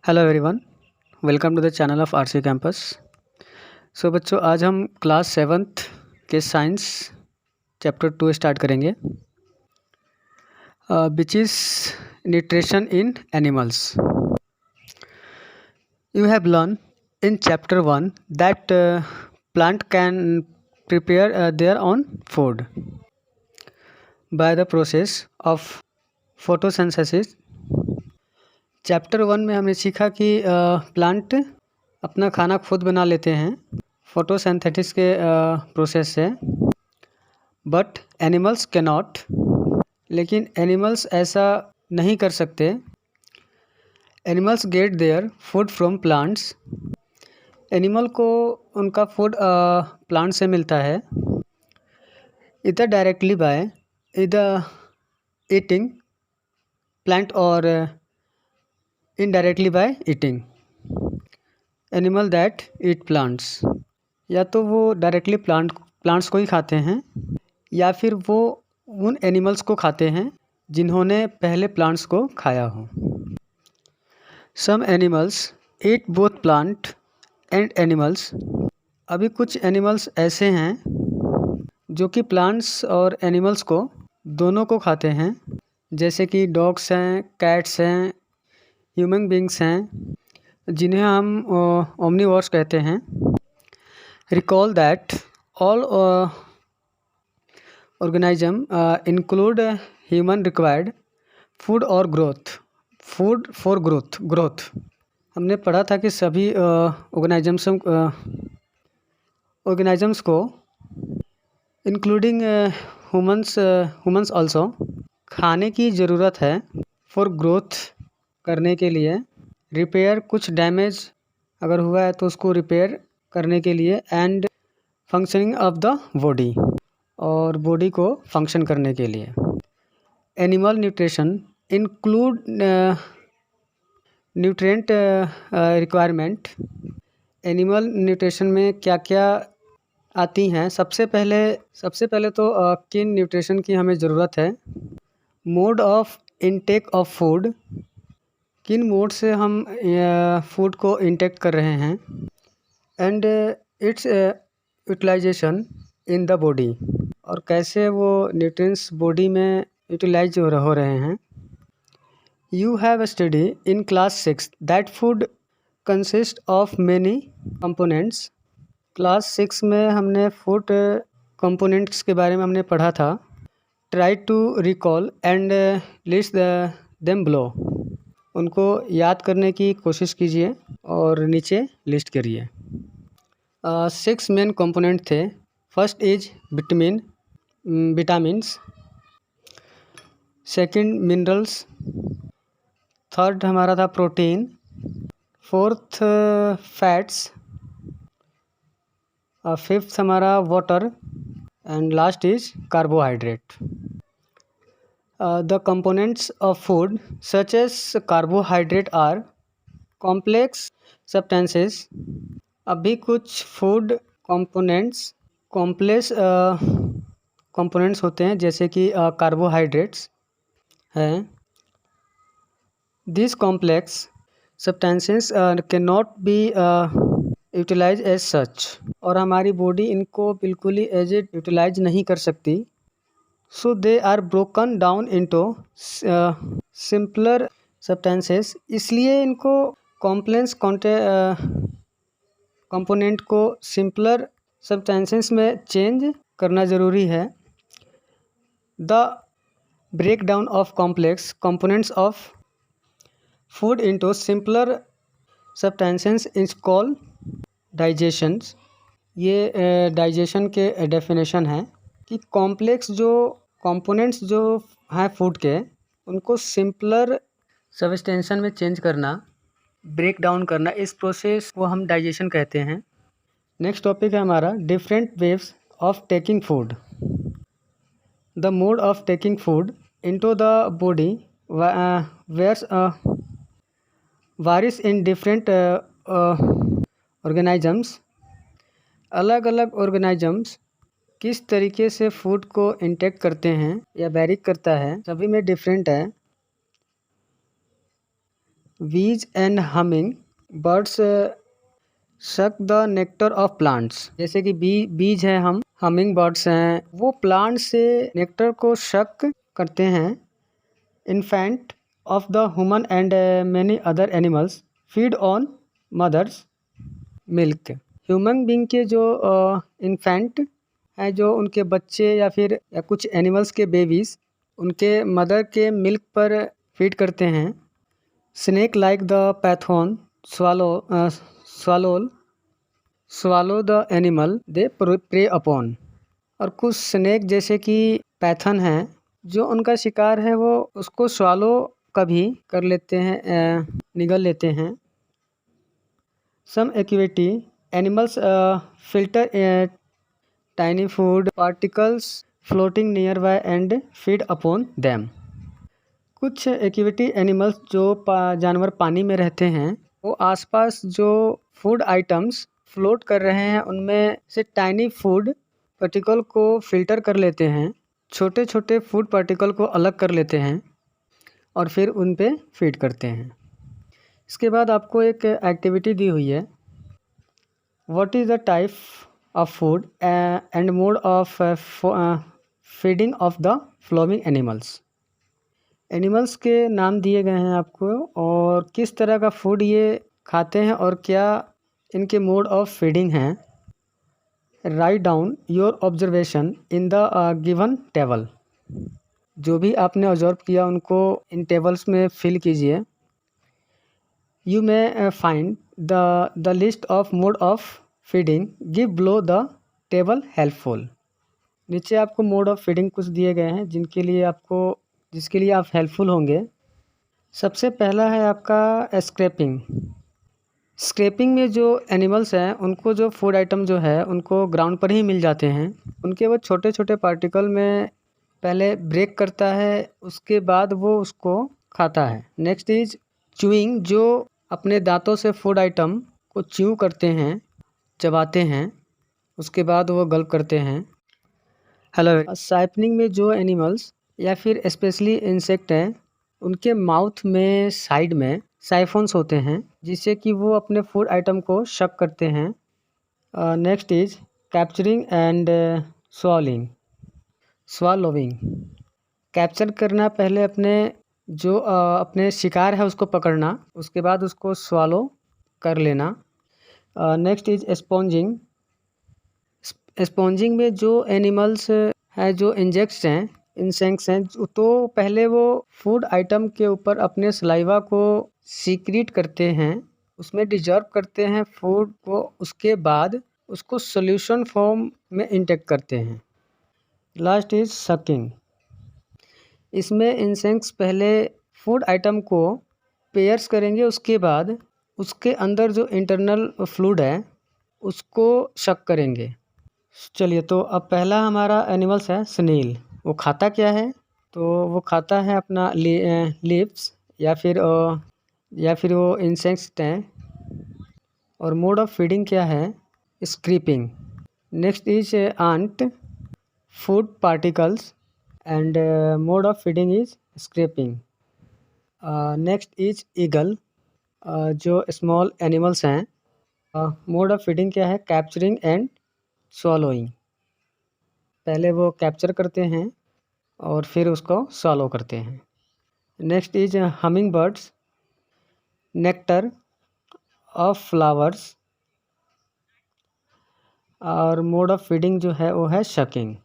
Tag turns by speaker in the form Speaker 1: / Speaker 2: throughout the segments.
Speaker 1: Hello everyone, welcome to the channel of RC campus. So बच्चों, आज हम class 7th के साइंस चैप्टर 2 स्टार्ट करेंगे, which is nutrition in animals. You have learn in chapter 1 that plant can prepare their own food by the process of photosynthesis. Chapter 1 में हमने सीखा कि plant अपना खाना खुद बना लेते हैं फोटोसिंथेसिस के प्रोसेस से, बट एनिमल्स कैन नॉट। लेकिन एनिमल्स ऐसा नहीं कर सकते। Animals gate their food from plants. Animal को उनका फूड प्लांट से मिलता है, इधर डायरेक्टली बाय इधर ईटिंग प्लांट और indirectly by eating animal that eat plants. या तो वो डायरेक्टली प्लांट्स को ही खाते हैं, या फिर वो उन एनिमल्स को खाते हैं जिन्होंने पहले प्लांट्स को खाया हो। Some animals eat both plant and animals. अभी कुछ एनिमल्स ऐसे हैं जो कि प्लांट्स और एनिमल्स को दोनों को खाते हैं, जैसे कि डॉग्स हैं, कैट्स हैं, ह्यूमन बींग्स हैं, जिन्हें हम ओमनिवोर्स कहते हैं। Recall that all organism include human required food और फूड फॉर ग्रोथ। हमने पढ़ा था कि सभी ऑर्गेनिजम्स को इंक्लूडिंग ह्यूमंस आल्सो खाने की ज़रूरत है फॉर ग्रोथ करने के लिए। रिपेयर, कुछ डैमेज अगर हुआ है तो उसको रिपेयर करने के लिए, and functioning of the body, और बॉडी को फंक्शन करने के लिए। Animal nutrition include nutrient requirement. Animal nutrition में क्या क्या आती हैं? सबसे पहले तो किन न्यूट्रिशन की हमें ज़रूरत है। Mode of intake of food, किन मोड से हम फूड को इंटेक कर रहे हैं, and its utilization in the body, और कैसे वो न्यूट्रिएंट्स बॉडी में यूटिलाइज हो रहे हैं। You have study in class 6 that food consist of many components. Class 6 में हमने फूड कंपोनेंट्स के बारे में हमने पढ़ा था। Try to recall and list them below. उनको याद करने की कोशिश कीजिए और नीचे लिस्ट करिए। 6 मेन कंपोनेंट थे। First is vitamins, second minerals, third हमारा था प्रोटीन, फोर्थ फैट्स, फिफ्थ हमारा water, and last is carbohydrate. The components of food such as carbohydrate are complex substances. अभी कुछ फूड कॉम्प्लेक्स कंपोनेंट्स होते हैं, जैसे कि कार्बोहाइड्रेट्स हैं। This complex substances can not be utilize as such, और हमारी बॉडी इनको बिल्कुल ही एज इट यूटिलाइज नहीं कर सकती। So they are broken down into simpler substances. इसलिए इनको कॉम्प्लेक्स कंपोनेंट को सिंपलर सब्सटेंसेस में चेंज करना ज़रूरी है। The break down of complex components of food into simpler substances is called digestion. ये डाइजेशन के डेफिनेशन है कि कॉम्प्लेक्स जो कंपोनेंट्स जो हैं फूड के, उनको सिंपलर सब्सटेंशन में चेंज करना, ब्रेक डाउन करना, इस प्रोसेस को हम डाइजेशन कहते हैं। नेक्स्ट टॉपिक है हमारा different waves of taking food. The mode of taking food into the body Waris in different organisms. अलग अलग ऑर्गेनिजम्स किस तरीके से फूड को इंटेक करते हैं या बैरिक करता है, सभी में डिफरेंट है। बीज and humming birds suck the nectar of plants. जैसे कि बीज है, हम हमिंग बर्ड्स हैं, वो प्लांट से नेक्टर को शक करते हैं। Infant of the human and many other animals feed on mother's milk. Human being के जो इन्फेंट हैं, जो उनके बच्चे या फिर कुछ एनिमल्स के बेबीज उनके मदर के मिल्क पर फीड करते हैं। Snake like the python swallow the animal they prey upon. और कुछ स्नेक जैसे कि पैथन हैं, जो उनका शिकार है वो उसको स्वालो कभी कर लेते हैं, निगल लेते हैं। Some activity animals filter tiny food particles floating nearby and feed upon them. कुछ एक्टिविटी एनिमल्स जो जानवर पानी में रहते हैं, वो आसपास जो फूड आइटम्स फ्लोट कर रहे हैं उनमें से टाइनी फूड पार्टिकल को फिल्टर कर लेते हैं, छोटे छोटे फूड पार्टिकल को अलग कर लेते हैं और फिर उन पे फीड करते हैं। इसके बाद आपको एक एक्टिविटी दी हुई है, what is the type of food and mode of feeding of the flowing animals. Animals के नाम दिए गए हैं आपको और किस तरह का फूड ये खाते हैं और क्या इनके मोड ऑफ फीडिंग हैं। Write down your observation in the given table. जो भी आपने ऑब्जर्व किया उनको इन टेबल्स में फिल कीजिए। You may find the list of mode of feeding give below the table helpful. नीचे आपको मोड ऑफ फीडिंग कुछ दिए गए हैं जिसके लिए आप हेल्पफुल होंगे। सबसे पहला है आपका स्क्रैपिंग। स्क्रैपिंग में जो एनिमल्स हैं उनको जो फूड आइटम जो है उनको ग्राउंड पर ही मिल जाते हैं। उनके वो छोटे छोटे पार्टिकल में पहले ब्रेक करता है, उसके बाद वो उसको खाता है। नेक्स्ट इज च्यूइंग, जो अपने दांतों से फूड आइटम को च्यू करते हैं, चबाते हैं, उसके बाद वो गल्प करते हैं। हेलो। साइपनिंग में जो एनिमल्स या फिर स्पेशली इंसेक्ट हैं उनके माउथ में साइड में साइफोन्स होते हैं जिससे कि वो अपने फूड आइटम को शक करते हैं। Next is capturing and swallowing. Capture करना, पहले अपने शिकार है उसको पकड़ना, उसके बाद उसको स्वालो कर लेना। Next is sponging. स्पॉन्जिंग में जो एनिमल्स है, जो इंसेक्ट्स हैं, तो पहले वो फूड आइटम के ऊपर अपने सलाइवा को सीक्रेट करते हैं, उसमें डिजर्व करते हैं फूड को, उसके बाद उसको सॉल्यूशन फॉर्म में इंटेक्ट करते हैं। Last is sucking. इसमें इंसेक्ट्स पहले फूड आइटम को पेयर्स करेंगे, उसके बाद उसके अंदर जो इंटरनल फ्लूइड है उसको शक करेंगे। चलिए, तो अब पहला हमारा एनिमल्स है स्नेल। वो खाता क्या है? तो वो खाता है अपना लीव्स या फिर वो इंसेक्ट्स हैं। और मोड ऑफ फीडिंग क्या है? Scraping. Next is ant food particles and mode of feeding is scraping. Next is eagle, जो स्मॉल एनिमल्स हैं। मोड ऑफ फीडिंग क्या है? Capturing and swallowing. पहले वो कैप्चर करते हैं और फिर उसको स्वॉलो करते हैं। Next is humming birds, nectar of flowers. और मोड ऑफ फीडिंग जो है वो है शकिंग।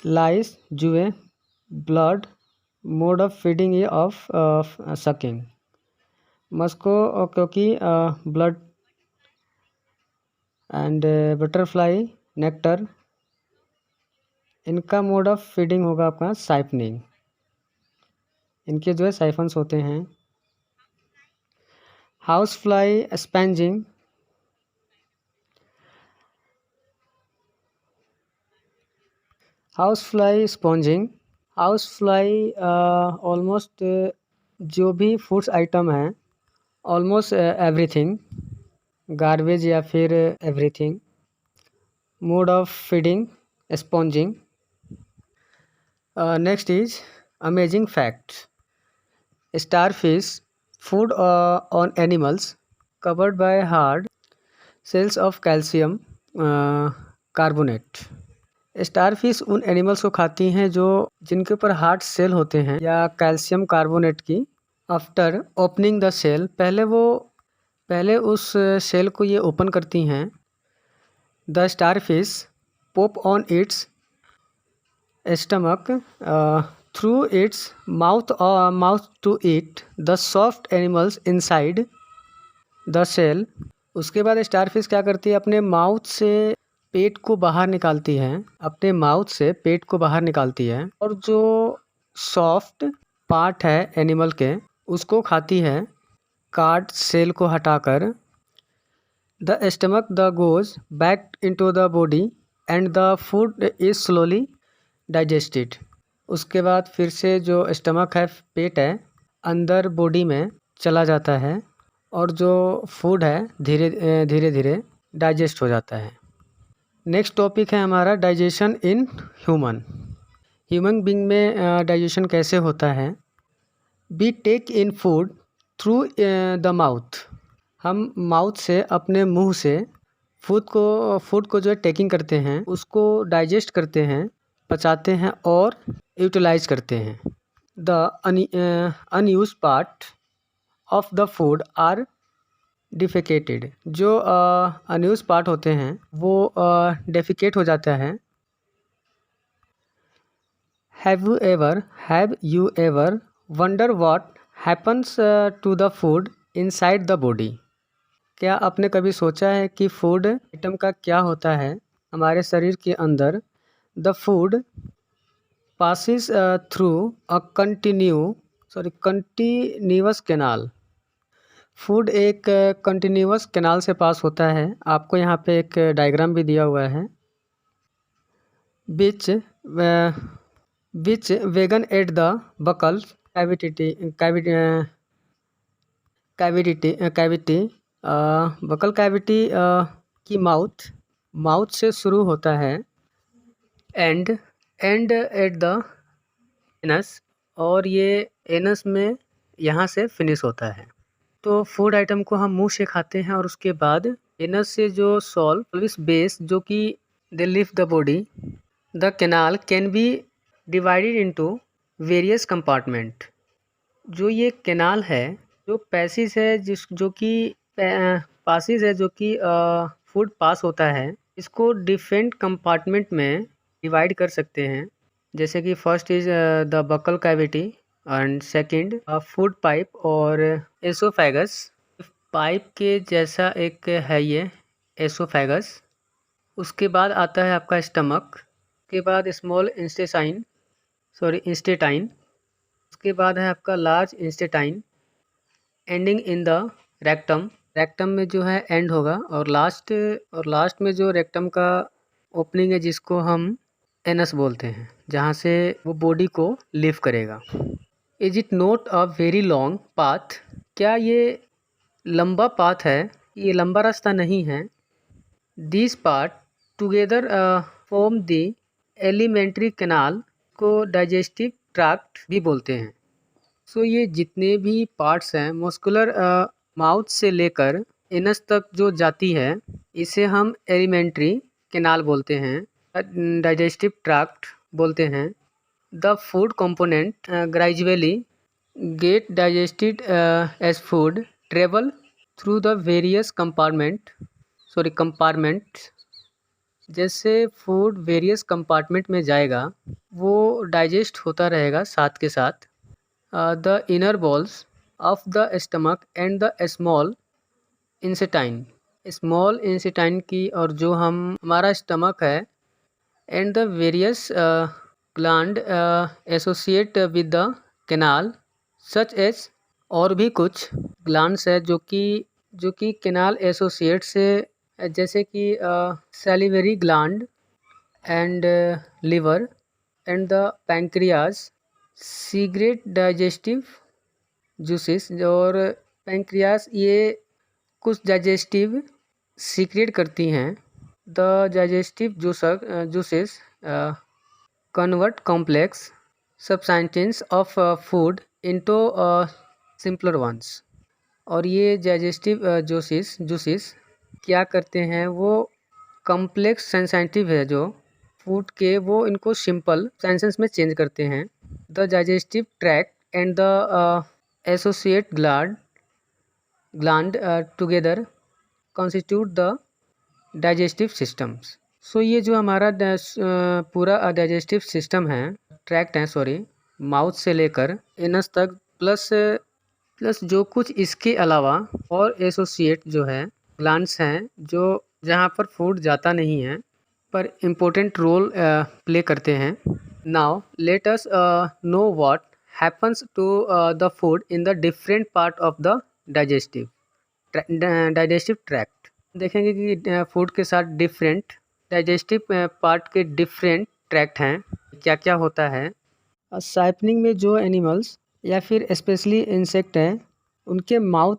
Speaker 1: लाइस, जुए, ब्लड, मोड ऑफ फीडिंग ये ऑफ सकिंग। मस्को, क्योंकि ब्लड एंड बटरफ्लाई, नेक्टर, इनका मोड ऑफ फीडिंग होगा आपका साइपनिंग। इनके जो है साइफन्स होते हैं। House fly sponging. House fly sponging. House fly almost जो भी फूड्स आइटम हैं, ऑलमोस्ट एवरीथिंग, गार्बेज या फिर everything. Mode of feeding sponging. Next is amazing facts. starfish food on animals covered by hard cells of calcium carbonate। Starfish उन animals को खाती हैं जो जिनके ऊपर हार्ड सेल होते हैं या कैल्शियम कार्बोनेट की। आफ्टर ओपनिंग द सेल, पहले उस सेल को ये ओपन करती हैं। The starfish pop on its stomach through its mouth to eat the soft animals inside the shell. उसके बाद स्टारफिश क्या करती है, अपने माउथ से पेट को बाहर निकालती है, अपने माउथ से पेट को बाहर निकालती है और जो सॉफ्ट पार्ट है एनिमल के उसको खाती है, कार्ड सेल को हटाकर। The stomach the goes back into the body and the food is slowly digested. उसके बाद फिर से जो स्टमक है, पेट है, अंदर बॉडी में चला जाता है और जो फूड है धीरे धीरे डाइजेस्ट हो जाता है। नेक्स्ट टॉपिक है हमारा डाइजेशन इन ह्यूमन बीइंग में डाइजेशन कैसे होता है। We take in food through the mouth. हम माउथ से, अपने मुंह से फूड को जो है टेकिंग करते हैं, उसको डाइजेस्ट करते हैं, पचाते हैं और यूटिलाइज करते हैं। The unused part of the food are defecated. जो अनयूज पार्ट होते हैं वो डेफिकेट हो जाता है। Have you ever wonder what happens to the food inside the body. क्या आपने कभी सोचा है कि फूड आइटम का क्या होता है हमारे शरीर के अंदर। The food passes through a continuous canal. Food एक कंटिन्यूअस कैनाल से पास होता है। आपको यहाँ पे एक डायग्राम भी दिया हुआ है। Which began at the buccal cavity buccal cavity की माउथ से शुरू होता है एंड एट द एनस, और ये एनस में यहाँ से फिनिश होता है। तो फूड आइटम को हम मुंह से खाते हैं और उसके बाद एनस से जो सॉल्व बेस जो कि they leave the body. The canal can be divided into various compartment. जो ये कैनाल है, जो पैसेज है, जो कि फूड पास होता है, इसको डिफरेंट कंपार्टमेंट में डिवाइड कर सकते हैं। जैसे कि first is the buccal cavity and second food pipe और एसोफेगस। पाइप के जैसा एक है ये एसोफेगस। उसके बाद आता है आपका स्टमक, उसके बाद स्मॉल इंस्टेटाइन। उसके बाद है आपका large intestine ending in the rectum. Rectum में जो है एंड होगा और लास्ट में जो रेक्टम का ओपनिंग है जिसको हम एनस बोलते हैं, जहाँ से वो बॉडी को लीव करेगा। Is it not a very long path. क्या ये लंबा पाथ है, ये लंबा रास्ता नहीं है। This part together form the alimentary canal को डाइजेस्टिव ट्रैक्ट भी बोलते हैं। सो ये जितने भी पार्ट्स हैं मस्कुलर माउथ से लेकर एनस तक जो जाती है, इसे हम एलिमेंट्री कैनाल बोलते हैं, डाइजेस्टिव ट्रैक्ट बोलते हैं। The food component gradually get digested as food travel through the various compartment. जैसे फूड वेरियस कंपार्टमेंट में जाएगा वो डाइजेस्ट होता रहेगा साथ के साथ। The inner walls of the stomach and the small intestine की, और जो हमारा स्टमक है and the various gland associate with the canal such as. और भी कुछ ग्लैंड्स है जो कि कैनाल एसोसिएट से, जैसे कि salivary gland and liver and the pancreas secrete digestive juices. और पैंक्रियाज ये कुछ डाइजेस्टिव सीक्रेट करती हैं। The digestive juices convert complex substances of food into simpler ones. और ये डाइजेस्टिव जूसेस क्या करते हैं, वो कॉम्प्लेक्स सेंसिटिव है जो फूड के, वो इनको सिंपल सेंसेस में चेंज करते हैं। The digestive tract and the associate gland together constitute the digestive systems. So ये जो हमारा पूरा डाइजेस्टिव सिस्टम है, ट्रैक्ट है सॉरी, माउथ से लेकर एनस तक, प्लस जो कुछ इसके अलावा और एसोसिएट जो है ग्लैंड्स हैं, जो जहाँ पर फूड जाता नहीं है पर इम्पोर्टेंट रोल प्ले करते हैं। Now let us know what happens to the food in the different part of the digestive tract. देखेंगे कि फूड के साथ डिफरेंट डाइजेस्टिव पार्ट के डिफरेंट ट्रैक्ट हैं, क्या क्या होता है। साइपनिंग में जो एनिमल्स या फिर स्पेशली इंसेक्ट हैं, उनके माउथ